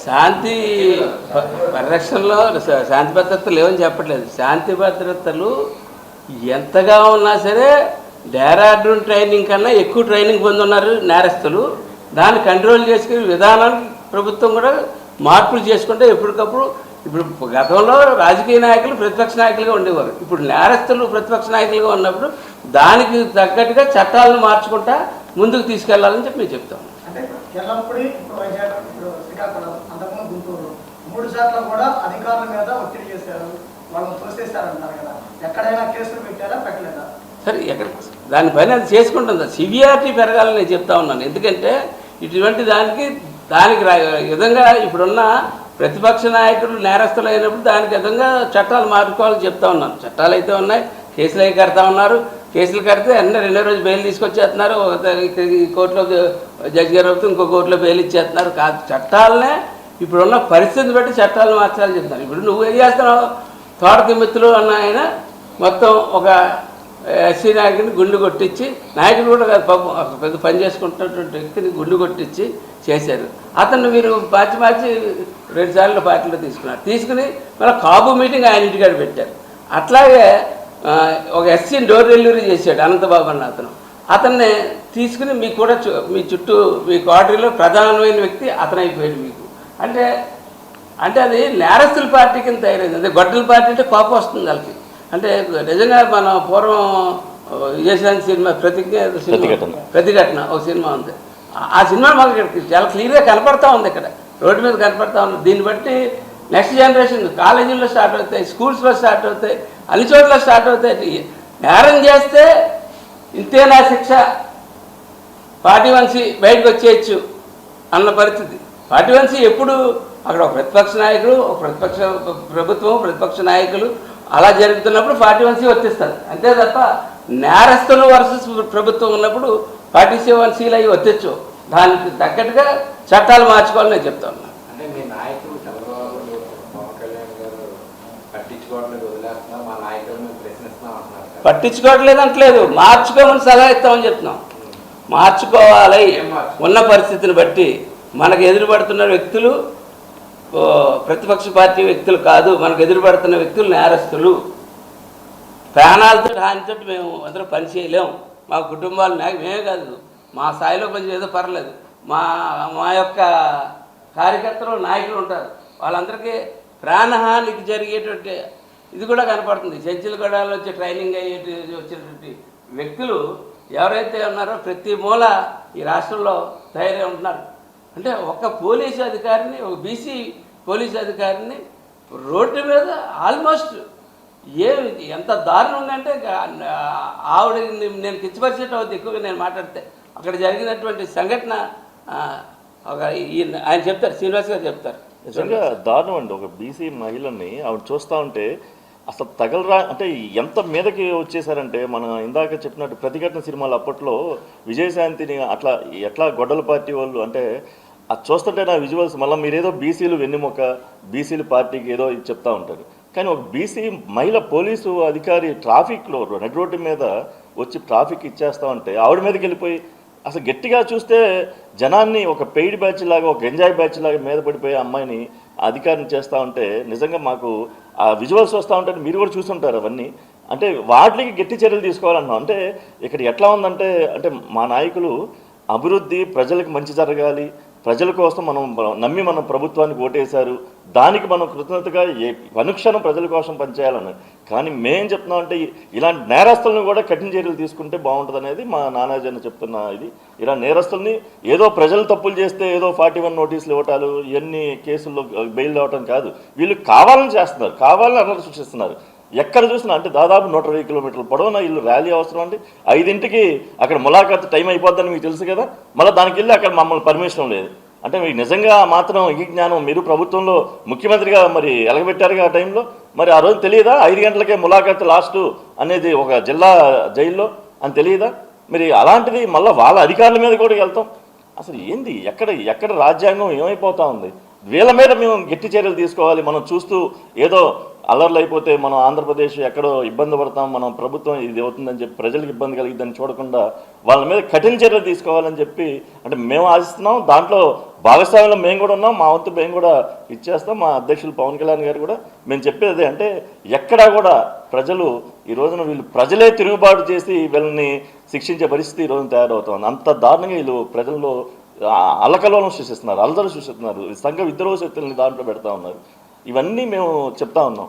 శాంతి పరిరక్షణలో శాంతి భద్రతలు లేవని చెప్పట్లేదు. శాంతి భద్రతలు ఎంతగా ఉన్నా సరే డెహ్రాడూన్ ట్రైనింగ్ కన్నా ఎక్కువ ట్రైనింగ్ పొందున్నారు నేరస్తులు. దాన్ని కంట్రోల్ చేసుకునే విధానాన్ని ప్రభుత్వం కూడా మార్పులు చేసుకుంటే ఎప్పటికప్పుడు. ఇప్పుడు గతంలో రాజకీయ నాయకులు ప్రతిపక్ష నాయకులుగా ఉండేవారు. ఇప్పుడు నేరస్తులు ప్రతిపక్ష నాయకులుగా ఉన్నప్పుడు దానికి తగ్గట్టుగా చట్టాలను మార్చుకుంటా ముందుకు తీసుకెళ్లాలని చెప్పి మేము చెప్తాం. అంటే ఎల్లప్పుడూ ఇప్పుడు వైజాగ్, ఇప్పుడు శ్రీకాకుళం, అంతకుముందు గుంటూరు 3 సార్లు కూడా అధికారుల మీద ఒత్తిడి చేశారు, వాళ్ళని తోసేశారంటారు కదా. ఎక్కడైనా కేసులు పెట్టారా, పెట్టలేదా? సరే, ఎక్కడ దానిపైన అది చేసుకుంటుంది. సివియారిటీ పెరగాలని నేను చెప్తా ఉన్నాను. ఎందుకంటే ఇటువంటి దానికి విధంగా ఇప్పుడున్న ప్రతిపక్ష నాయకులు నేరస్తులు అయినప్పుడు దానికి విధంగా చట్టాలు మార్చుకోవాలని చెప్తా ఉన్నాను. చట్టాలు అయితే ఉన్నాయి, కేసులు అవి కడతా ఉన్నారు. కేసులు కడితే అన్నీ 2వ రోజు బెయిల్ తీసుకొచ్చేస్తున్నారు. కోర్టులో జడ్జి గారు అవుతూ ఇంకో కోర్టులో బెయిల్ ఇచ్చేస్తున్నారు. కాదు, చట్టాలనే ఇప్పుడున్న పరిస్థితిని బట్టి చట్టాలను మార్చాలని చెప్తున్నారు. ఇప్పుడు నువ్వు ఏం చేస్తున్నావు? తోట తిమ్మెత్తులు అన్న ఆయన మొత్తం ఒక ఎస్సీ నాయకుడిని గుండు కొట్టించి, నాయకుడు కూడా పాపం పెద్ద పని చేసుకుంటున్నటువంటి వ్యక్తిని గుండు కొట్టించి చేశారు. అతన్ని మీరు మార్చి 2 సార్లు పార్టీలో తీసుకుని మళ్ళీ కాబు మీటింగ్ ఆయన ఇంటికాడ పెట్టారు. అట్లాగే ఒక ఎస్సీని డోర్ డెలివరీ చేశాడు అనంతబాబు అన్న అతన్ని తీసుకుని మీకు కూడా మీ చుట్టూ మీ క్వార్టరీలో ప్రధానమైన వ్యక్తి అతను అయిపోయాడు మీకు. అంటే అది నేరస్తుల పార్టీ కింద తయారైంది. అదే గొడ్డల పార్టీ అంటే కోపం వస్తుంది వాళ్ళకి. అంటే నిజంగా మన పూర్వం విజయశాంతి సినిమా ప్రతిఘటన ఒక సినిమా ఉంది. ఆ సినిమా మాకు ఇక్కడ చాలా క్లియర్గా కనపడతా ఉంది, ఇక్కడ రోడ్డు మీద కనపడతా ఉంది. దీన్ని బట్టి నెక్స్ట్ జనరేషన్ కాలేజీల్లో స్టార్ట్ అవుతాయి, స్కూల్స్లో స్టార్ట్ అవుతాయి, అన్ని చోట్ల స్టార్ట్ అవుతాయి. నేరం చేస్తే ఇంతేనా శిక్ష, 41C బయటకు వచ్చేయచ్చు అన్న పరిస్థితి. 41C ఎప్పుడు అక్కడ ఒక ప్రతిపక్ష నాయకుడు, ఒక ప్రతిపక్ష ప్రభుత్వం, ప్రతిపక్ష నాయకులు అలా జరుగుతున్నప్పుడు 41C వర్తిస్తారు అంతే తప్ప నేరస్తులు వర్సెస్ ప్రభుత్వం ఉన్నప్పుడు 47Cలు అవి వర్తించు. దానికి తగ్గట్టుగా చట్టాలు మార్చుకోవాలని నేను చెప్తా ఉన్నాను. అంటే మీ నాయకులు చంద్రబాబు, పవన్ కళ్యాణ్ గారు పట్టించుకోవట్లేదు, వదిలేస్తున్నారు, మా నాయకులను ప్రశ్నిస్తున్నాం అంటున్నారు. పట్టించుకోవట్లేదు అంటలేదు, మార్చుకోమని సలహా ఇస్తామని చెప్తున్నాం. మార్చుకోవాలి. ఉన్న పరిస్థితిని బట్టి మనకు ఎదురుపడుతున్న వ్యక్తులు ప్రతిపక్ష పార్టీ వ్యక్తులు కాదు, మనకు ఎదురుపడుతున్న వ్యక్తులు నేరస్తులు. ప్రాణాలతో హానితో మేము అందరూ పని చేయలేము. మా కుటుంబాలు మేమే కాదు, మా స్థాయిలో పనిచేయదో పర్లేదు, మా యొక్క కార్యకర్తలు నాయకులు ఉంటారు, వాళ్ళందరికీ ప్రాణహానికి జరిగేటువంటి ఇది కూడా కనపడుతుంది. చెంచులగూడలో వచ్చి ట్రైనింగ్ అయ్యేటి వచ్చేటువంటి వ్యక్తులు ఎవరైతే ఉన్నారో ప్రతి మూల ఈ రాష్ట్రంలో తయారై ఉంటున్నారు. అంటే ఒక పోలీసు అధికారిని, ఒక బీసీ పోలీసు అధికారిని రోడ్డు మీద ఆల్మోస్ట్ ఎంత దారుణం ఉందంటే ఆవిడ నేను కిచ్చిపరిచేట అవుతుంది ఎక్కువగా నేను మాట్లాడితే. అక్కడ జరిగినటువంటి సంఘటన ఆయన చెప్తారు, శ్రీనివాస్ గారు చెప్తారు. నిజంగా దారుణం అండి. ఒక బీసీ మహిళని ఆవిడ చూస్తూ ఉంటే అసలు తగలరా అంటే ఎంత మీదకి వచ్చేసారంటే, మనం ఇందాక చెప్పినట్టు ప్రతిఘటన సినిమాలు అప్పట్లో విజయశాంతిని అట్లా ఎట్లా గొడ్డల పార్టీ వాళ్ళు అంటే అది చూస్తుంటే నా విజువల్స్ మళ్ళీ మీరేదో బీసీలు వెన్నెముక, బీసీలు పార్టీకి ఏదో చెప్తా ఉంటారు. కానీ ఒక బీసీ మహిళ పోలీసు అధికారి ట్రాఫిక్లో నడి రోడ్డు మీద వచ్చి ట్రాఫిక్ ఇచ్చేస్తా ఉంటే ఆవిడ మీదకి వెళ్ళిపోయి అసలు గట్టిగా చూస్తే జనాన్ని ఒక పెయిడ్ బ్యాచ్ లాగా, ఒక ఎంజాయ్ బ్యాచ్ లాగా మీద పడిపోయే అమ్మాయిని అధికారిని చేస్తూ ఉంటే నిజంగా మాకు ఆ విజువల్స్ వస్తూ ఉంటే మీరు కూడా చూస్తుంటారు అవన్నీ. అంటే వాటికి గట్టి చర్యలు తీసుకోవాలన్నాం. అంటే ఇక్కడ ఎట్లా ఉందంటే, అంటే మా నాయకులు అభివృద్ధి, ప్రజలకు మంచి జరగాలి, ప్రజల కోసం మనం మన ప్రభుత్వానికి ఓటేశారు, దానికి మనం కృతజ్ఞతగా అనుక్షణం ప్రజల కోసం పనిచేయాలన్నారు. కానీ మేం చెప్తున్నాం అంటే ఇలాంటి నేరస్తులను కూడా కఠిన చర్యలు తీసుకుంటే బాగుంటుంది అనేది మా నానాజీ చెప్తున్న ఇది. ఇలా నేరస్తుల్ని ఏదో ప్రజలు తప్పులు చేస్తే ఏదో 41 నోటీసులు ఇవ్వటాలు, ఇవన్నీ కేసుల్లో బెయిల్ అవ్వటం కాదు, వీళ్ళు కావాలని చేస్తున్నారు, కావాలని అల్లరి సృష్టిస్తున్నారు. ఎక్కడ చూసినా అంటే దాదాపు 120 కిలోమీటర్ల పొడవున వీళ్ళు ర్యాలీ అవసరం అంటే 5ంటికి అక్కడ ములాఖాత్ టైం అయిపోద్దని మీకు తెలుసు కదా, మళ్ళీ దానికి వెళ్ళి అక్కడ మమ్మల్ని పర్మిషన్ లేదు అంటే మీకు నిజంగా మాత్రం ఈ జ్ఞానం మీరు ప్రభుత్వంలో ముఖ్యమంత్రిగా మరి ఎలగబెట్టారుగా ఆ టైంలో, మరి ఆ రోజు తెలియదా 5 గంటలకే ములాఖాత్ లాస్ట్ అనేది ఒక జిల్లా జైల్లో అని తెలియదా? మరి అలాంటిది మళ్ళీ వాళ్ళ అధికారుల మీద కూడా వెళ్తాం. అసలు ఏంది, ఎక్కడ రాజ్యాంగం ఏమైపోతా ఉంది? వీళ్ళ మీద మేము గట్టి చర్యలు తీసుకోవాలి. మనం చూస్తూ ఏదో అల్లర్లు అయిపోతే మనం ఆంధ్రప్రదేశ్ ఎక్కడో ఇబ్బంది పడతాం, మనం ప్రభుత్వం ఇది అవుతుందని చెప్పి ప్రజలకు ఇబ్బంది కలిగిద్దని చూడకుండా వాళ్ళ మీద కఠిన చర్యలు తీసుకోవాలని చెప్పి అంటే మేము ఆశిస్తున్నాం. దాంట్లో భాగస్వామ్యంలో మేము కూడా ఉన్నాం, మా వంతు మేము కూడా ఇచ్చేస్తాం. మా అధ్యక్షులు పవన్ కళ్యాణ్ గారు కూడా మేము చెప్పేది అదే, అంటే ఎక్కడా కూడా ప్రజలు ఈ రోజున వీళ్ళు ప్రజలే తిరుగుబాటు చేసి వీళ్ళని శిక్షించే పరిస్థితి ఈ రోజున తయారవుతుంది. అంత దారుణంగా వీళ్ళు ప్రజల్లో అలకలోనం సృష్టిస్తున్నారు, అల్లరి సృష్టిస్తున్నారు, సంఘ విద్రోహ శక్తులని దాంట్లో పెడతా ఉన్నారు. ఇవన్నీ మేము చెప్తా ఉన్నాం.